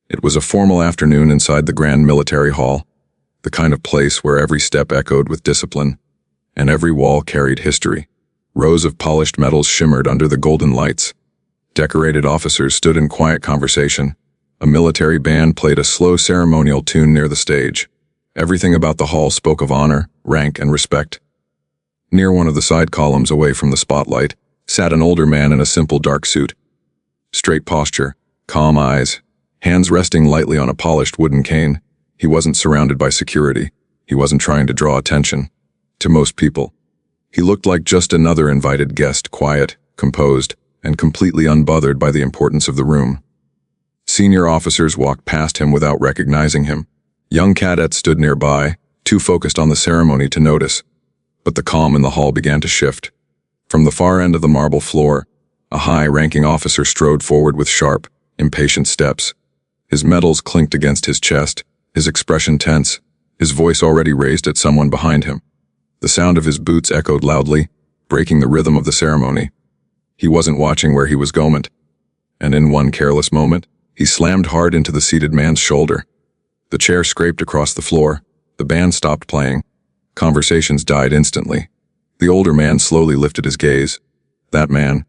It was a formal afternoon inside the Grand Military Hall, the kind of place where every step echoed with discipline, and every wall carried history. Rows of polished metals shimmered under the golden lights. Decorated officers stood in quiet conversation. A military band played a slow ceremonial tune near the stage. Everything about the hall spoke of honor, rank, and respect. Near one of the side columns away from the spotlight sat an older man in a simple dark suit. Straight posture, calm eyes, hands resting lightly on a polished wooden cane. He wasn't surrounded by security. He wasn't trying to draw attention. To most people, he looked like just another invited guest, quiet, composed, and completely unbothered by the importance of the room. Senior officers walked past him without recognizing him. Young cadets stood nearby, too focused on the ceremony to notice. But the calm in the hall began to shift. From the far end of the marble floor, a high-ranking officer strode forward with sharp, impatient steps. His medals clinked against his chest, his expression tense, his voice already raised at someone behind him. The sound of his boots echoed loudly, breaking the rhythm of the ceremony. He wasn't watching where he was going, and in one careless moment, he slammed hard into the seated man's shoulder. The chair scraped across the floor. The band stopped playing. Conversations died instantly. The older man slowly lifted his gaze. That man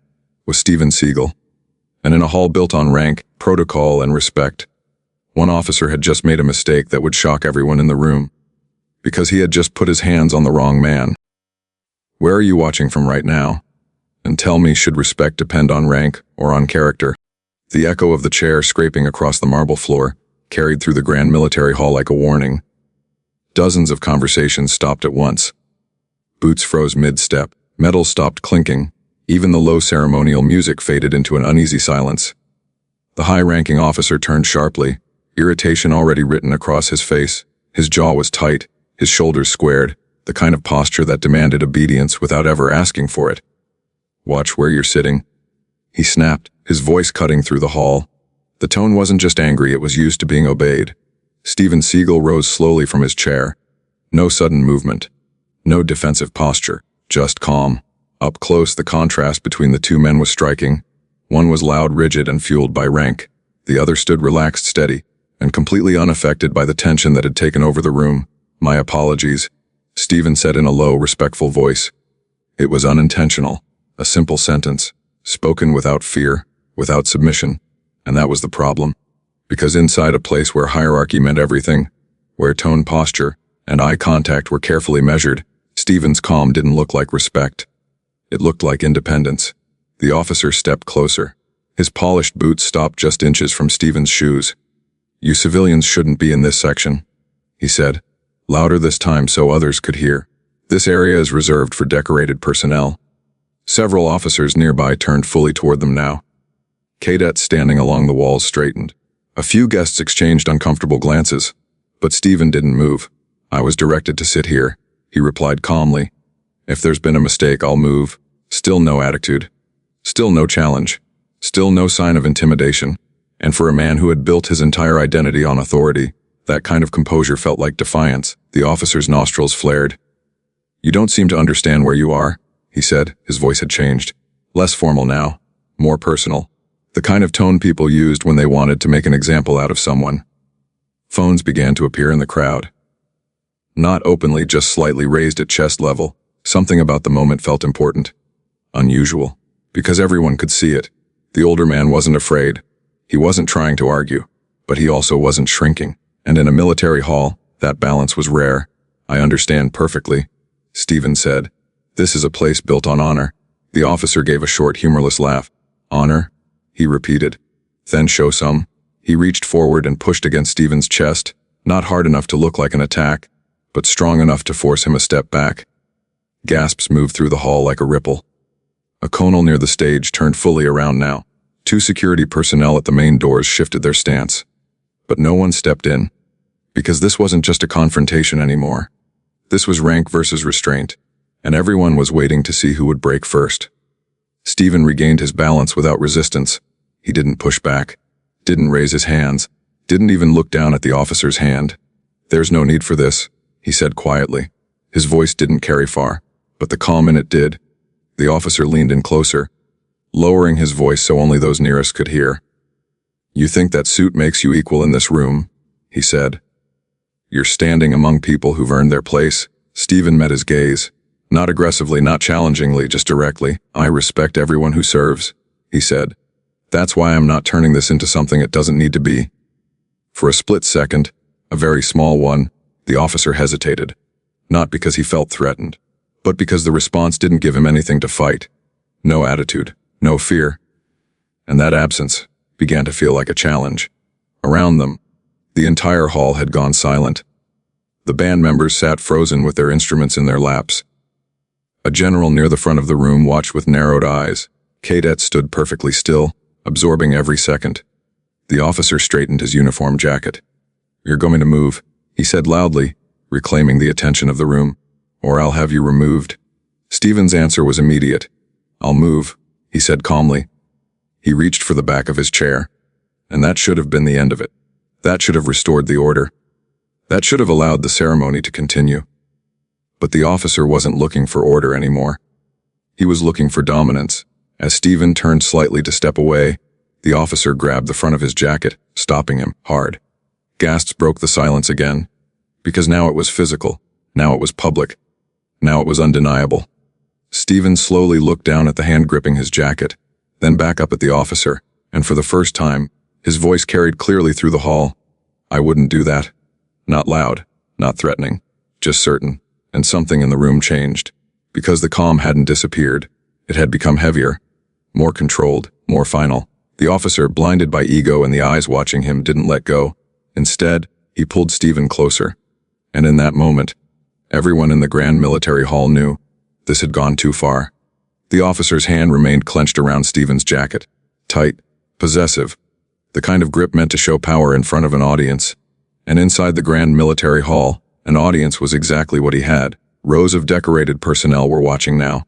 was Steven Seagal. And in a hall built on rank, protocol, and respect, one officer had just made a mistake that would shock everyone in the room, because he had just put his hands on the wrong man. Where are you watching from right now? And tell me, should respect depend on rank or on character? The echo of the chair scraping across the marble floor carried through the Grand Military Hall like a warning. Dozens of conversations stopped at once. Boots froze mid-step, metals stopped clinking, even the low ceremonial music faded into an uneasy silence. The high-ranking officer turned sharply, irritation already written across his face. His jaw was tight, his shoulders squared, the kind of posture that demanded obedience without ever asking for it. "Watch where you're sitting," he snapped, his voice cutting through the hall. The tone wasn't just angry, it was used to being obeyed. Steven Seagal rose slowly from his chair. No sudden movement, no defensive posture, just calm. Up close, the contrast between the two men was striking. One was loud, rigid, and fueled by rank. The other stood relaxed, steady, and completely unaffected by the tension that had taken over the room. "My apologies," Steven said in a low, respectful voice. It was unintentional, a simple sentence, spoken without fear, without submission, and that was the problem. Because inside a place where hierarchy meant everything, where tone, posture, and eye contact were carefully measured, Steven's calm didn't look like respect. It looked like independence. The officer stepped closer. His polished boots stopped just inches from Steven's shoes. "You civilians shouldn't be in this section," he said, louder this time so others could hear. "This area is reserved for decorated personnel." Several officers nearby turned fully toward them now. Cadets standing along the walls straightened. A few guests exchanged uncomfortable glances, but Steven didn't move. "I was directed to sit here," he replied calmly. "If there's been a mistake, I'll move." Still no attitude. Still no challenge. Still no sign of intimidation. And for a man who had built his entire identity on authority, that kind of composure felt like defiance. The officer's nostrils flared. "You don't seem to understand where you are," he said. His voice had changed. Less formal now. More personal. The kind of tone people used when they wanted to make an example out of someone. Phones began to appear in the crowd. Not openly, just slightly raised at chest level. Something about the moment felt important. Unusual. Because everyone could see it. The older man wasn't afraid. He wasn't trying to argue. But he also wasn't shrinking. And in a military hall, that balance was rare. "I understand perfectly," Steven said. "This is a place built on honor." The officer gave a short, humorless laugh. "Honor?" he repeated. "Then show some." He reached forward and pushed against Steven's chest, not hard enough to look like an attack, but strong enough to force him a step back. Gasps moved through the hall like a ripple. A conal near the stage turned fully around now. Two security personnel at the main doors shifted their stance. But no one stepped in. Because this wasn't just a confrontation anymore. This was rank versus restraint, and everyone was waiting to see who would break first. Steven regained his balance without resistance. He didn't push back, didn't raise his hands, didn't even look down at the officer's hand. "There's no need for this," he said quietly. His voice didn't carry far, but the calm in it did. The officer leaned in closer, lowering his voice so only those nearest could hear. "You think that suit makes you equal in this room?" he said. "You're standing among people who've earned their place." Steven met his gaze. Not aggressively, not challengingly, just directly. "I respect everyone who serves," he said. "That's why I'm not turning this into something it doesn't need to be." For a split second, a very small one, the officer hesitated. Not because he felt threatened, but because the response didn't give him anything to fight. No attitude, no fear. And that absence began to feel like a challenge. Around them, the entire hall had gone silent. The band members sat frozen with their instruments in their laps. A general near the front of the room watched with narrowed eyes. Cadets stood perfectly still, absorbing every second. The officer straightened his uniform jacket. "You're going to move," he said loudly, reclaiming the attention of the room, "or I'll have you removed." Steven's answer was immediate. "I'll move," he said calmly. He reached for the back of his chair, and that should have been the end of it. That should have restored the order. That should have allowed the ceremony to continue. But the officer wasn't looking for order anymore. He was looking for dominance. As Steven turned slightly to step away, the officer grabbed the front of his jacket, stopping him hard. Gasps broke the silence again, because now it was physical, now it was public, now it was undeniable. Steven slowly looked down at the hand gripping his jacket, then back up at the officer, and for the first time, his voice carried clearly through the hall. "I wouldn't do that." Not loud, not threatening, just certain, and something in the room changed. Because the calm hadn't disappeared, it had become heavier, more controlled, more final. The officer, blinded by ego and the eyes watching him, didn't let go. Instead, he pulled Steven closer. And in that moment, everyone in the Grand Military Hall knew this had gone too far. The officer's hand remained clenched around Steven's jacket, tight, possessive, the kind of grip meant to show power in front of an audience. And inside the Grand Military Hall, an audience was exactly what he had. Rows of decorated personnel were watching now.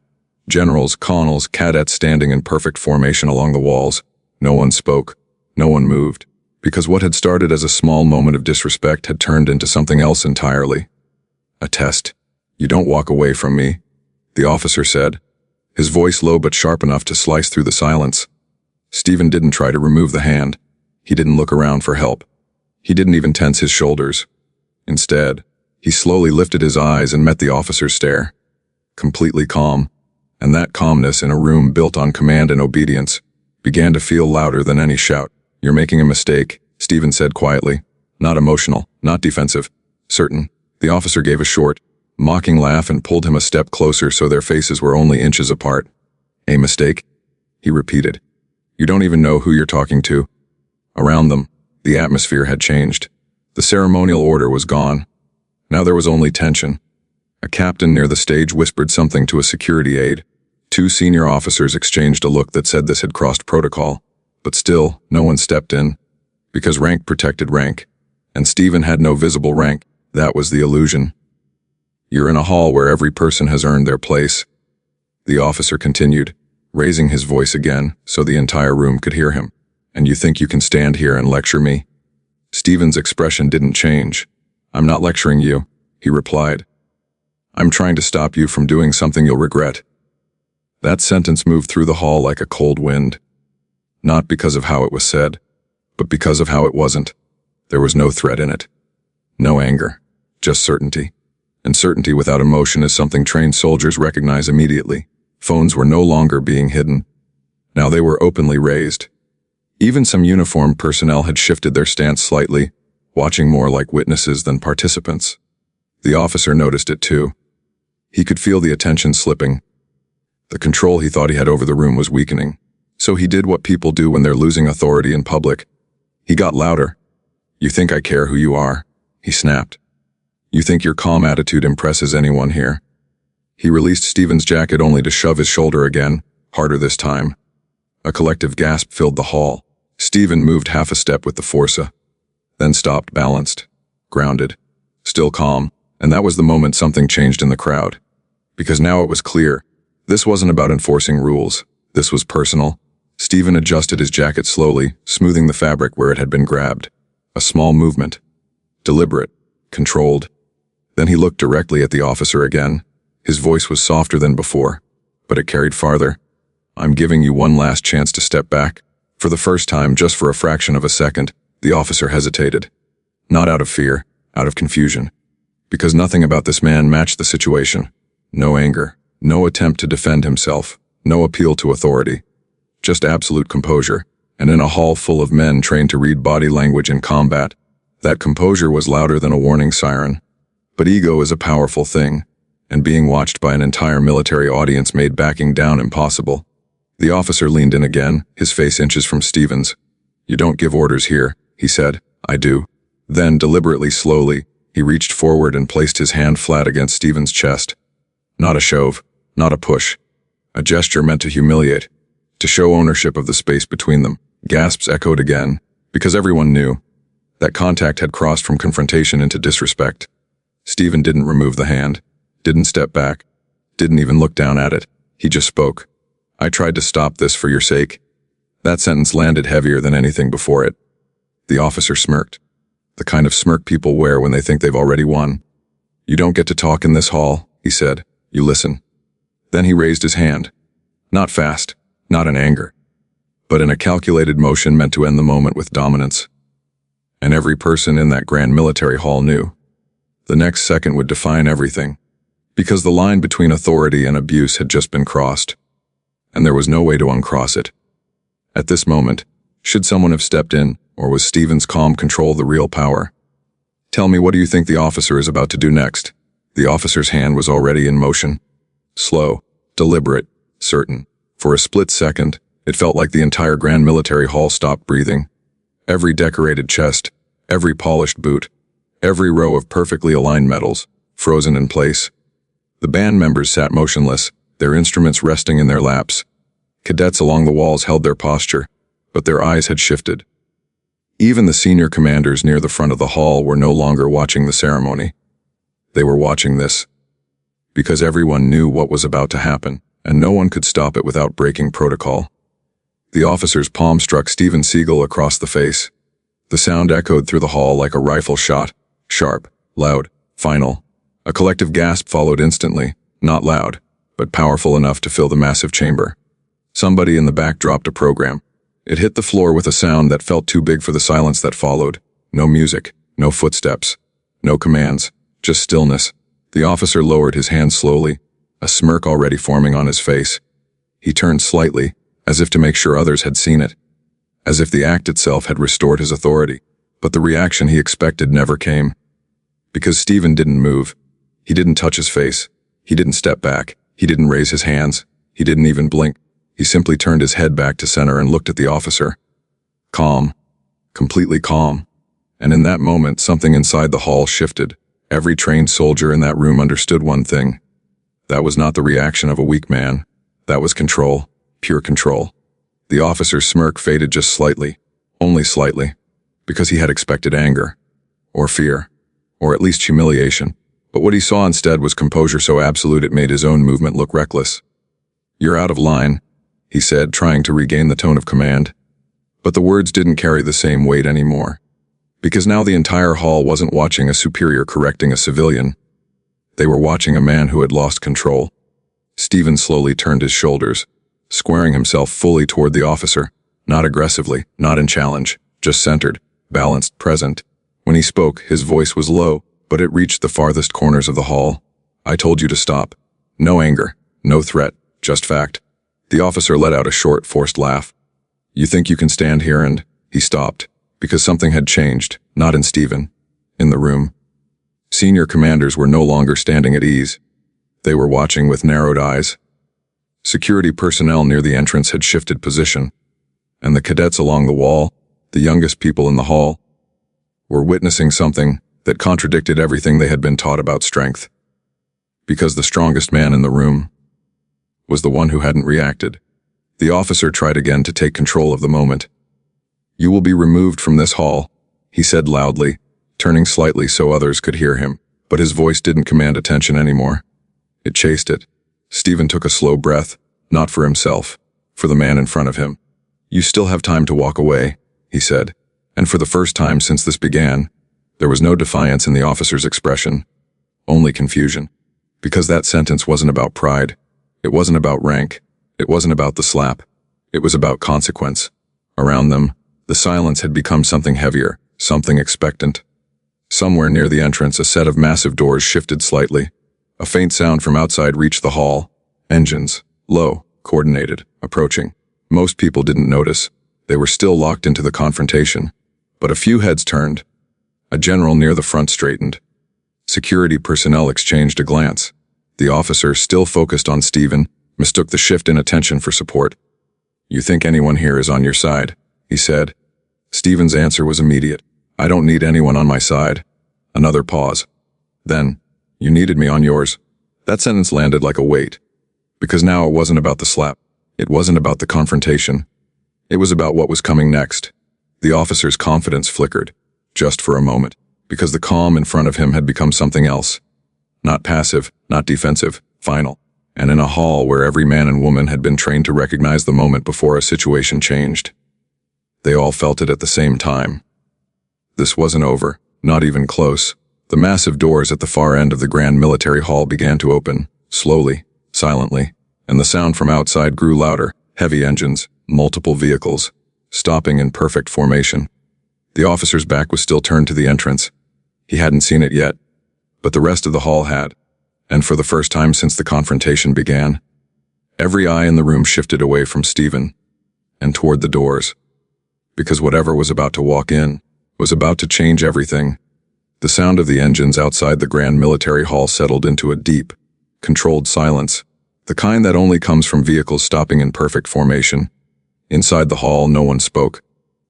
Generals, colonels, cadets standing in perfect formation along the walls. No one spoke. No one moved. Because what had started as a small moment of disrespect had turned into something else entirely. A test. "You don't walk away from me," the officer said, his voice low but sharp enough to slice through the silence. Steven didn't try to remove the hand. He didn't look around for help. He didn't even tense his shoulders. Instead, he slowly lifted his eyes and met the officer's stare. Completely calm, and that calmness in a room built on command and obedience began to feel louder than any shout. "You're making a mistake," Steven said quietly. Not emotional, not defensive, certain. The officer gave a short, mocking laugh and pulled him a step closer so their faces were only inches apart. "A mistake?" he repeated. "You don't even know who you're talking to." Around them, the atmosphere had changed. The ceremonial order was gone. Now there was only tension. A captain near the stage whispered something to a security aide. Two senior officers exchanged a look that said this had crossed protocol. But still, no one stepped in. Because rank protected rank. And Steven had no visible rank. That was the illusion. "You're in a hall where every person has earned their place," the officer continued, raising his voice again so the entire room could hear him. "And you think you can stand here and lecture me?" Steven's expression didn't change. "I'm not lecturing you," he replied. "I'm trying to stop you from doing something you'll regret." That sentence moved through the hall like a cold wind. Not because of how it was said, but because of how it wasn't. There was no threat in it. No anger. Just certainty. And certainty without emotion is something trained soldiers recognize immediately. Phones were no longer being hidden. Now they were openly raised. Even some uniformed personnel had shifted their stance slightly, watching more like witnesses than participants. The officer noticed it too. He could feel the attention slipping. The control he thought he had over the room was weakening. So he did what people do when they're losing authority in public. He got louder. "You think I care who you are?" he snapped. "You think your calm attitude impresses anyone here?" He released Steven's jacket only to shove his shoulder again, harder this time. A collective gasp filled the hall. Steven moved half a step with the força, then stopped, balanced, grounded, still calm, and that was the moment something changed in the crowd. Because now it was clear, this wasn't about enforcing rules, this was personal. Steven adjusted his jacket slowly, smoothing the fabric where it had been grabbed. A small movement. Deliberate. Controlled. Then he looked directly at the officer again. His voice was softer than before, but it carried farther. "I'm giving you one last chance to step back. For the first time, just for a fraction of a second, the officer hesitated. Not out of fear, out of confusion. Because nothing about this man matched the situation. No anger, no attempt to defend himself, no appeal to authority. Just absolute composure, and in a hall full of men trained to read body language in combat, that composure was louder than a warning siren. But ego is a powerful thing, and being watched by an entire military audience made backing down impossible. The officer leaned in again, his face inches from Steven's. "You don't give orders here," he said. "I do." Then, deliberately slowly, he reached forward and placed his hand flat against Steven's chest. Not a shove, not a push. A gesture meant to humiliate, to show ownership of the space between them. Gasps echoed again, because everyone knew. That contact had crossed from confrontation into disrespect. Steven didn't remove the hand, didn't step back, didn't even look down at it. He just spoke. "I tried to stop this for your sake." That sentence landed heavier than anything before it. The officer smirked. The kind of smirk people wear when they think they've already won. "You don't get to talk in this hall," he said. "You listen." Then he raised his hand. Not fast, not in anger, but in a calculated motion meant to end the moment with dominance. And every person in that grand military hall knew. The next second would define everything, because the line between authority and abuse had just been crossed, and there was no way to uncross it. At this moment, should someone have stepped in, or was Steven's calm control the real power? "Tell me, what do you think the officer is about to do next?" The officer's hand was already in motion. Slow, deliberate, certain. For a split second, it felt like the entire grand military hall stopped breathing. Every decorated chest, every polished boot, every row of perfectly aligned medals, frozen in place. The band members sat motionless, their instruments resting in their laps. Cadets along the walls held their posture, but their eyes had shifted. Even the senior commanders near the front of the hall were no longer watching the ceremony. They were watching this. Because everyone knew what was about to happen, and no one could stop it without breaking protocol. The officer's palm struck Steven Seagal across the face. The sound echoed through the hall like a rifle shot, sharp, loud, final. A collective gasp followed instantly, not loud, but powerful enough to fill the massive chamber. Somebody in the back dropped a program. It hit the floor with a sound that felt too big for the silence that followed. No music, no footsteps, no commands, just stillness. The officer lowered his hand slowly, a smirk already forming on his face. He turned slightly, as if to make sure others had seen it, as if the act itself had restored his authority, but the reaction he expected never came. Because Steven didn't move. He didn't touch his face. He didn't step back. He didn't raise his hands. He didn't even blink. He simply turned his head back to center and looked at the officer. Calm. Completely calm. And in that moment, something inside the hall shifted. Every trained soldier in that room understood one thing. That was not the reaction of a weak man. That was control. Pure control. The officer's smirk faded just slightly. Only slightly. Because he had expected anger. Or fear. Or at least humiliation. But what he saw instead was composure so absolute it made his own movement look reckless. "You're out of line," he said, trying to regain the tone of command. But the words didn't carry the same weight anymore. Because now the entire hall wasn't watching a superior correcting a civilian. They were watching a man who had lost control. Steven slowly turned his shoulders, squaring himself fully toward the officer, not aggressively, not in challenge, just centered, balanced, present. When he spoke, his voice was low, but it reached the farthest corners of the hall. "I told you to stop." No anger, no threat, just fact. The officer let out a short, forced laugh. "You think you can stand here and—" He stopped, because something had changed, not in Steven, in the room. Senior commanders were no longer standing at ease. They were watching with narrowed eyes. Security personnel near the entrance had shifted position, and the cadets along the wall, the youngest people in the hall, were witnessing something that contradicted everything they had been taught about strength. Because the strongest man in the room was the one who hadn't reacted. The officer tried again to take control of the moment. "You will be removed from this hall," he said loudly, turning slightly so others could hear him, but his voice didn't command attention anymore. It chased it. Steven took a slow breath, not for himself, for the man in front of him. "You still have time to walk away," he said, and for the first time since this began, there was no defiance in the officer's expression, only confusion. Because that sentence wasn't about pride. It wasn't about rank. It wasn't about the slap. It was about consequence. Around them, the silence had become something heavier, something expectant. Somewhere near the entrance, a set of massive doors shifted slightly. A faint sound from outside reached the hall. Engines, low, coordinated, approaching. Most people didn't notice. They were still locked into the confrontation. But a few heads turned. A general near the front straightened. Security personnel exchanged a glance. The officer, still focused on Steven, mistook the shift in attention for support. "You think anyone here is on your side?" he said. Steven's answer was immediate. "I don't need anyone on my side." Another pause. Then, "You needed me on yours." That sentence landed like a weight. Because now it wasn't about the slap. It wasn't about the confrontation. It was about what was coming next. The officer's confidence flickered, just for a moment, because the calm in front of him had become something else. Not passive, not defensive, final. And in a hall where every man and woman had been trained to recognize the moment before a situation changed. They all felt it at the same time. This wasn't over, not even close. The massive doors at the far end of the grand military hall began to open, slowly, silently, and the sound from outside grew louder. Heavy engines, multiple vehicles, stopping in perfect formation. The officer's back was still turned to the entrance. He hadn't seen it yet, but the rest of the hall had, and for the first time since the confrontation began, every eye in the room shifted away from Steven and toward the doors, because whatever was about to walk in was about to change everything. The sound of the engines outside the grand military hall settled into a deep, controlled silence, the kind that only comes from vehicles stopping in perfect formation. Inside the hall, no one spoke.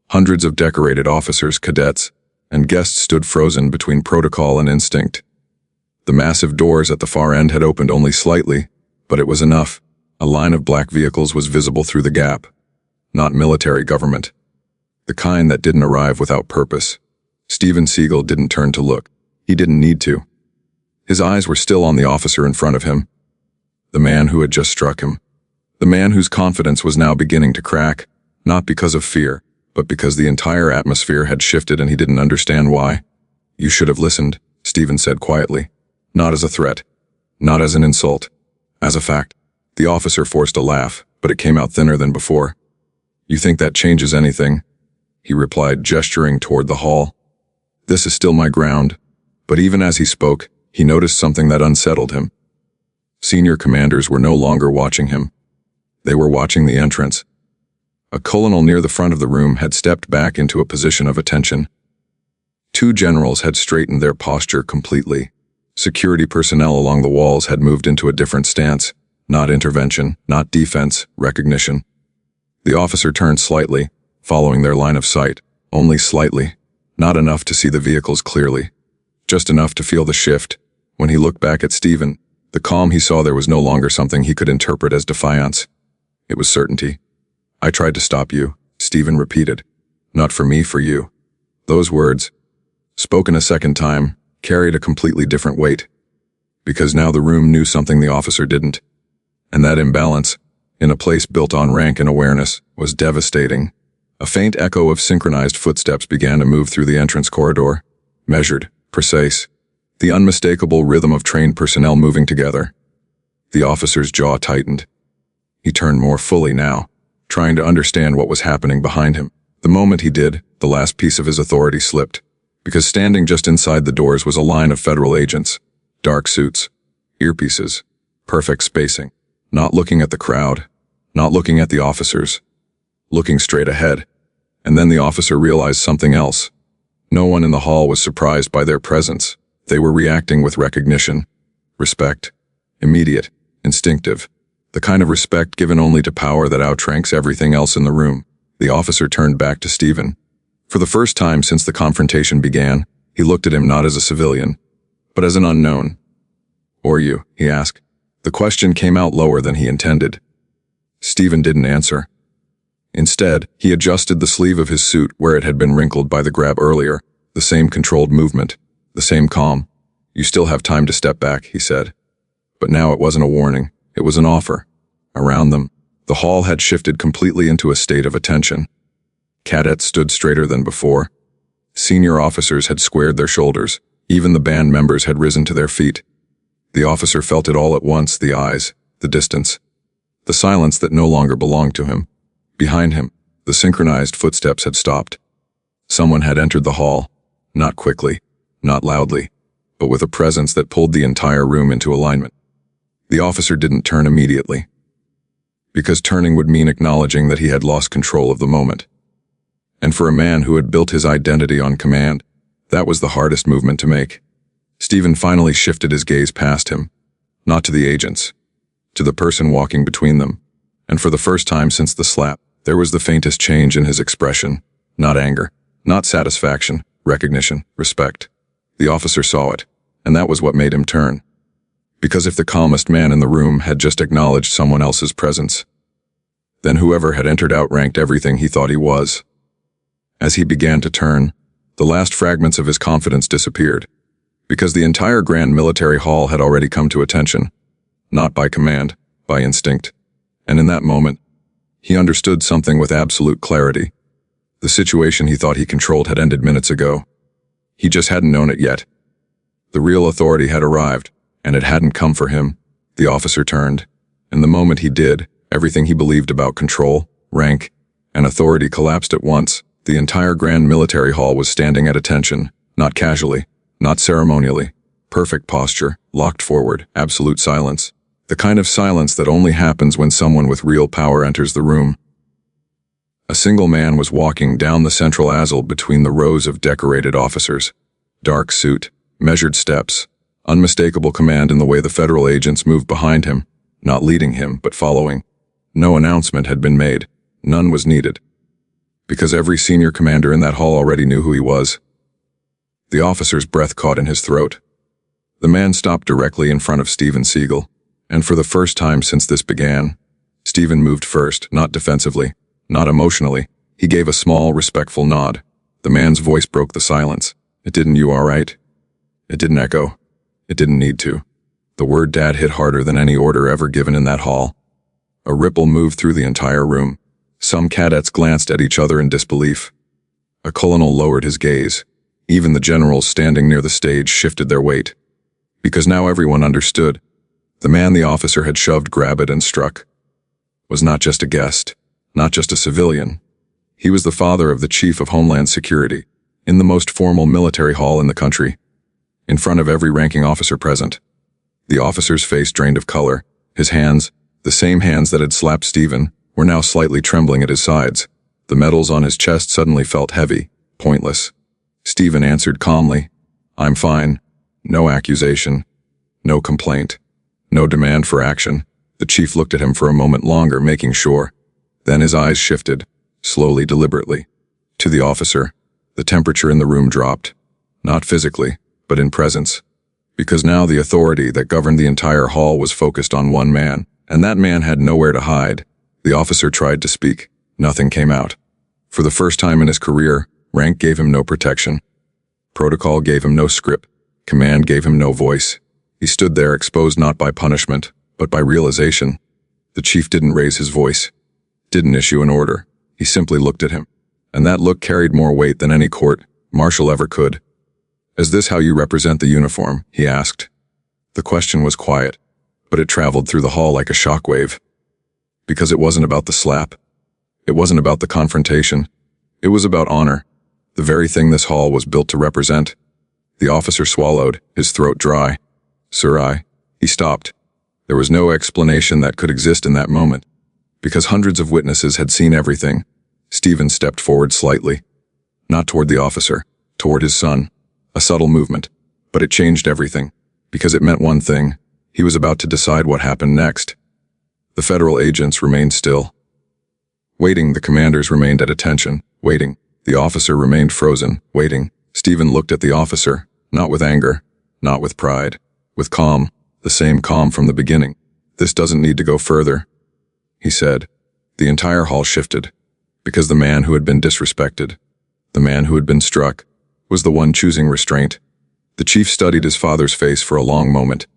Hundreds of decorated officers, cadets, and guests stood frozen between protocol and instinct. The massive doors at the far end had opened only slightly, but it was enough. A line of black vehicles was visible through the gap. Not military government. The kind that didn't arrive without purpose. Steven Seagal didn't turn to look. He didn't need to. His eyes were still on the officer in front of him. The man who had just struck him. The man whose confidence was now beginning to crack, not because of fear, but because the entire atmosphere had shifted and he didn't understand why. "You should have listened," Steven said quietly. Not as a threat, not as an insult, as a fact. The officer forced a laugh, but it came out thinner than before. "You think that changes anything?" he replied, gesturing toward the hall. "This is still my ground." But even as he spoke, he noticed something that unsettled him. Senior commanders were no longer watching him. They were watching the entrance. A colonel near the front of the room had stepped back into a position of attention. Two generals had straightened their posture completely. Security personnel along the walls had moved into a different stance. Not intervention, not defense, recognition. The officer turned slightly, following their line of sight, only slightly, not enough to see the vehicles clearly, just enough to feel the shift. When he looked back at Steven, the calm he saw there was no longer something he could interpret as defiance. It was certainty. "I tried to stop you," Steven repeated. "Not for me, for you." Those words, spoken a second time, carried a completely different weight. Because now the room knew something the officer didn't. And that imbalance, in a place built on rank and awareness, was devastating. A faint echo of synchronized footsteps began to move through the entrance corridor. Measured, precise. The unmistakable rhythm of trained personnel moving together. The officer's jaw tightened. He turned more fully now, trying to understand what was happening behind him. The moment he did, the last piece of his authority slipped, because standing just inside the doors was a line of federal agents. Dark suits, earpieces, perfect spacing. Not looking at the crowd, not looking at the officers, looking straight ahead. And then the officer realized something else. No one in the hall was surprised by their presence. They were reacting with recognition, respect, immediate, instinctive, the kind of respect given only to power that outranks everything else in the room. The officer turned back to Steven. For the first time since the confrontation began, he looked at him not as a civilian, but as an unknown. "Or you?" he asked. The question came out lower than he intended. Steven didn't answer. Instead, he adjusted the sleeve of his suit where it had been wrinkled by the grab earlier, the same controlled movement, the same calm. "You still have time to step back," he said. But now it wasn't a warning, it was an offer. Around them, the hall had shifted completely into a state of attention. Cadets stood straighter than before. Senior officers had squared their shoulders. Even the band members had risen to their feet. The officer felt it all at once, the eyes, the distance, the silence that no longer belonged to him. Behind him, The synchronized footsteps had stopped. Someone had entered the hall, not quickly, not loudly, but with a presence that pulled the entire room into alignment. The officer didn't turn immediately, because turning would mean acknowledging that he had lost control of the moment. And for a man who had built his identity on command, that was the hardest movement to make. Steven finally shifted his gaze past him, not to the agents, to the person walking between them, and for the first time since the slap, there was the faintest change in his expression, not anger, not satisfaction, recognition, respect. The officer saw it, and that was what made him turn. Because if the calmest man in the room had just acknowledged someone else's presence, then whoever had entered outranked everything he thought he was. As he began to turn, the last fragments of his confidence disappeared, because the entire grand military hall had already come to attention, not by command, by instinct. And in that moment, he understood something with absolute clarity. The situation he thought he controlled had ended minutes ago. He just hadn't known it yet. The real authority had arrived, and it hadn't come for him. The officer turned, and the moment he did, everything he believed about control, rank, and authority collapsed at once. The entire grand military hall was standing at attention, not casually, not ceremonially. Perfect posture, locked forward, absolute silence. The kind of silence that only happens when someone with real power enters the room. A single man was walking down the central aisle between the rows of decorated officers. Dark suit, measured steps, unmistakable command in the way the federal agents moved behind him, not leading him, but following. No announcement had been made. None was needed. Because every senior commander in that hall already knew who he was. The officer's breath caught in his throat. The man stopped directly in front of Steven Seagal, and for the first time since this began, Steven moved first, not defensively, not emotionally. He gave a small, respectful nod. The man's voice broke the silence. It didn't. You all right? It didn't echo. It didn't need to. The word Dad hit harder than any order ever given in that hall. A ripple moved through the entire room. Some cadets glanced at each other in disbelief. A colonel lowered his gaze. Even the generals standing near the stage shifted their weight. Because now everyone understood. The man the officer had shoved, grabbed, and struck was not just a guest, not just a civilian. He was the father of the Chief of Homeland Security, in the most formal military hall in the country, in front of every ranking officer present. The officer's face drained of color. His hands, the same hands that had slapped Steven, were now slightly trembling at his sides. The medals on his chest suddenly felt heavy, pointless. Steven answered calmly, "I'm fine." No accusation, no complaint, no demand for action. The chief looked at him for a moment longer, making sure. Then his eyes shifted, slowly, deliberately, to the officer. The temperature in the room dropped, not physically, but in presence. Because now the authority that governed the entire hall was focused on one man, and that man had nowhere to hide. The officer tried to speak. Nothing came out. For the first time in his career, rank gave him no protection. Protocol gave him no script. Command gave him no voice. He stood there, exposed not by punishment, but by realization. The chief didn't raise his voice, didn't issue an order. He simply looked at him. And that look carried more weight than any court-martial ever could. "Is this how you represent the uniform?" he asked. The question was quiet, but it traveled through the hall like a shockwave. Because it wasn't about the slap. It wasn't about the confrontation. It was about honor, the very thing this hall was built to represent. The officer swallowed, his throat dry. "Sir, He stopped. There was no explanation that could exist in that moment. Because hundreds of witnesses had seen everything, Steven stepped forward slightly. Not toward the officer, toward his son. A subtle movement, but it changed everything. Because it meant one thing. He was about to decide what happened next. The federal agents remained still. Waiting, the commanders remained at attention, waiting. The officer remained frozen, waiting. Steven looked at the officer, not with anger, not with pride, with calm, the same calm from the beginning. "This doesn't need to go further," he said. The entire hall shifted, because the man who had been disrespected, the man who had been struck, was the one choosing restraint. The chief studied his father's face for a long moment,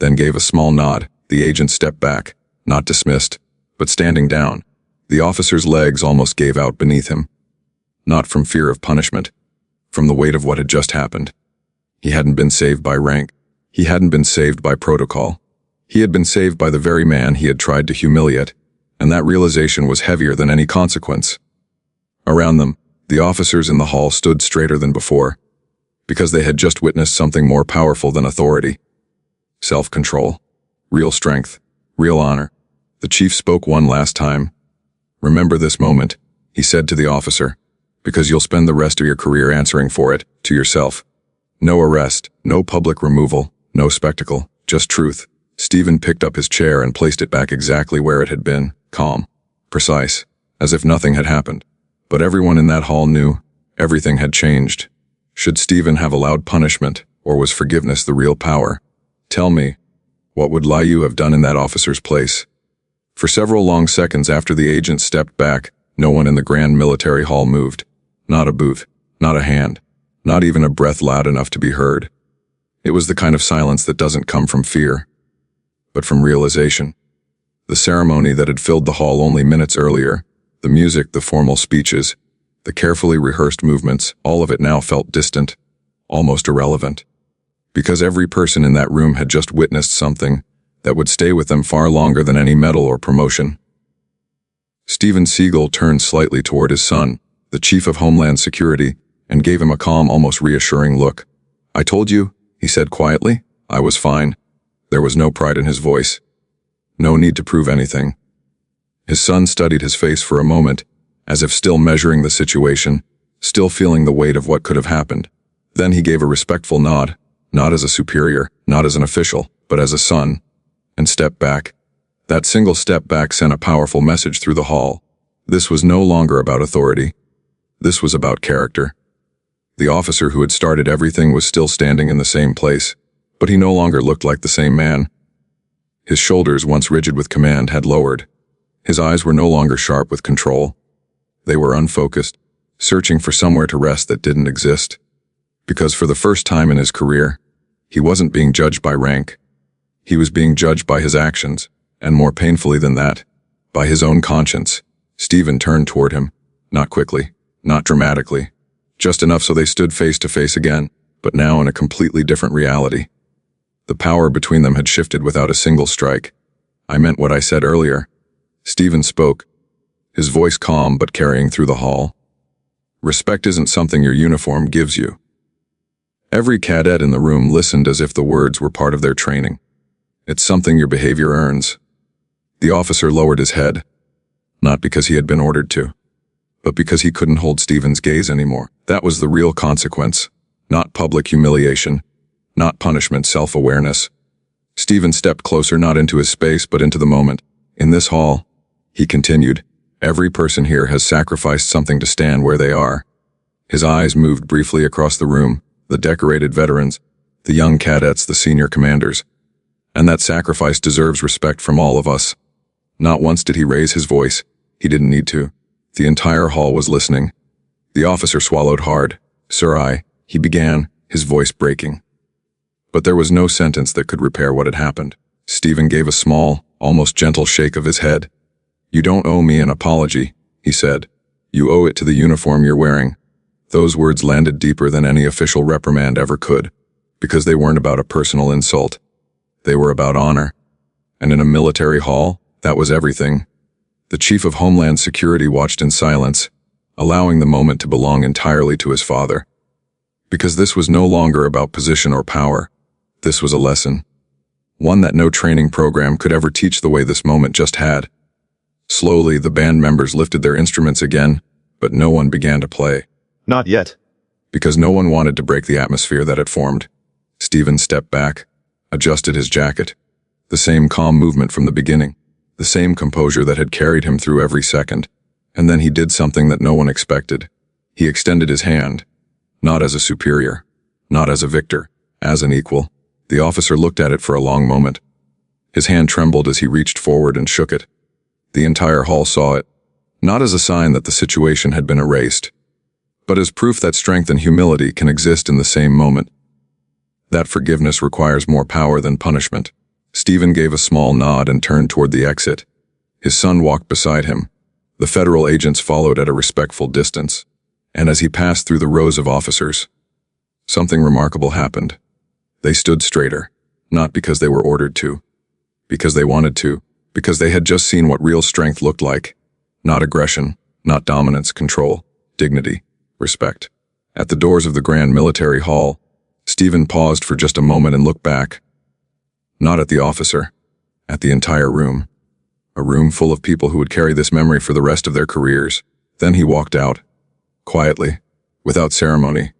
then gave a small nod. The agent stepped back, not dismissed, but standing down. The officer's legs almost gave out beneath him. Not from fear of punishment, from the weight of what had just happened. He hadn't been saved by rank. He hadn't been saved by protocol. He had been saved by the very man he had tried to humiliate, and that realization was heavier than any consequence. Around them, the officers in the hall stood straighter than before, because they had just witnessed something more powerful than authority. Self-control, real strength, real honor. The chief spoke one last time. "Remember this moment," he said to the officer, "because you'll spend the rest of your career answering for it, to yourself. No arrest, no public removal, no spectacle, just truth." Steven picked up his chair and placed it back exactly where it had been, calm, precise, as if nothing had happened. But everyone in that hall knew everything had changed. Should Steven have allowed punishment, or was forgiveness the real power? Tell me, what would Liu have done in that officer's place? For several long seconds after the agent stepped back, no one in the grand military hall moved. Not a boot, not a hand, not even a breath loud enough to be heard. It was the kind of silence that doesn't come from fear, but from realization. The ceremony that had filled the hall only minutes earlier, the music, the formal speeches, the carefully rehearsed movements, all of it now felt distant, almost irrelevant. Because every person in that room had just witnessed something that would stay with them far longer than any medal or promotion. Steven Seagal turned slightly toward his son, the Chief of Homeland Security, and gave him a calm, almost reassuring look. "I told you," he said quietly, "I was fine." There was no pride in his voice. No need to prove anything. His son studied his face for a moment, as if still measuring the situation, still feeling the weight of what could have happened. Then he gave a respectful nod, not as a superior, not as an official, but as a son, and stepped back. That single step back sent a powerful message through the hall. This was no longer about authority. This was about character. The officer who had started everything was still standing in the same place, but he no longer looked like the same man. His shoulders, once rigid with command, had lowered. His eyes were no longer sharp with control. They were unfocused, searching for somewhere to rest that didn't exist. Because for the first time in his career, he wasn't being judged by rank. He was being judged by his actions, and more painfully than that, by his own conscience. Steven turned toward him, not quickly, not dramatically, just enough so they stood face to face again, but now in a completely different reality. The power between them had shifted without a single strike. "I meant what I said earlier." Steven spoke, his voice calm but carrying through the hall. "Respect isn't something your uniform gives you." Every cadet in the room listened as if the words were part of their training. "It's something your behavior earns." The officer lowered his head, not because he had been ordered to, but because he couldn't hold Steven's gaze anymore. That was the real consequence, not public humiliation, not punishment, self-awareness. Steven stepped closer, not into his space, but into the moment. "In this hall," he continued, "every person here has sacrificed something to stand where they are." His eyes moved briefly across the room, the decorated veterans, the young cadets, the senior commanders. And that sacrifice deserves respect from all of us. Not once did he raise his voice. He didn't need to. The entire hall was listening. The officer swallowed hard. "Sir, he began, his voice breaking. But there was no sentence that could repair what had happened. Steven gave a small, almost gentle shake of his head. "You don't owe me an apology," he said. "You owe it to the uniform you're wearing." Those words landed deeper than any official reprimand ever could, because they weren't about a personal insult. They were about honor. And in a military hall, that was everything. The Chief of Homeland Security watched in silence, allowing the moment to belong entirely to his father. Because this was no longer about position or power. This was a lesson. One that no training program could ever teach the way this moment just had. Slowly, the band members lifted their instruments again, but no one began to play. "Not yet." Because no one wanted to break the atmosphere that had formed. Steven stepped back, adjusted his jacket. The same calm movement from the beginning, the same composure that had carried him through every second. And then he did something that no one expected. He extended his hand, not as a superior, not as a victor, as an equal. The officer looked at it for a long moment. His hand trembled as he reached forward and shook it. The entire hall saw it, not as a sign that the situation had been erased, but as proof that strength and humility can exist in the same moment. That forgiveness requires more power than punishment. Steven gave a small nod and turned toward the exit. His son walked beside him. The federal agents followed at a respectful distance. And as he passed through the rows of officers, something remarkable happened. They stood straighter, not because they were ordered to, because they wanted to, because they had just seen what real strength looked like. Not aggression, not dominance, control. dignity, respect. At the doors of the Grand Military Hall, Steven paused for just a moment and looked back. Not at the officer, at the entire room. A room full of people who would carry this memory for the rest of their careers. Then he walked out, quietly, without ceremony,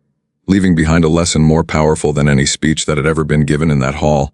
leaving behind a lesson more powerful than any speech that had ever been given in that hall.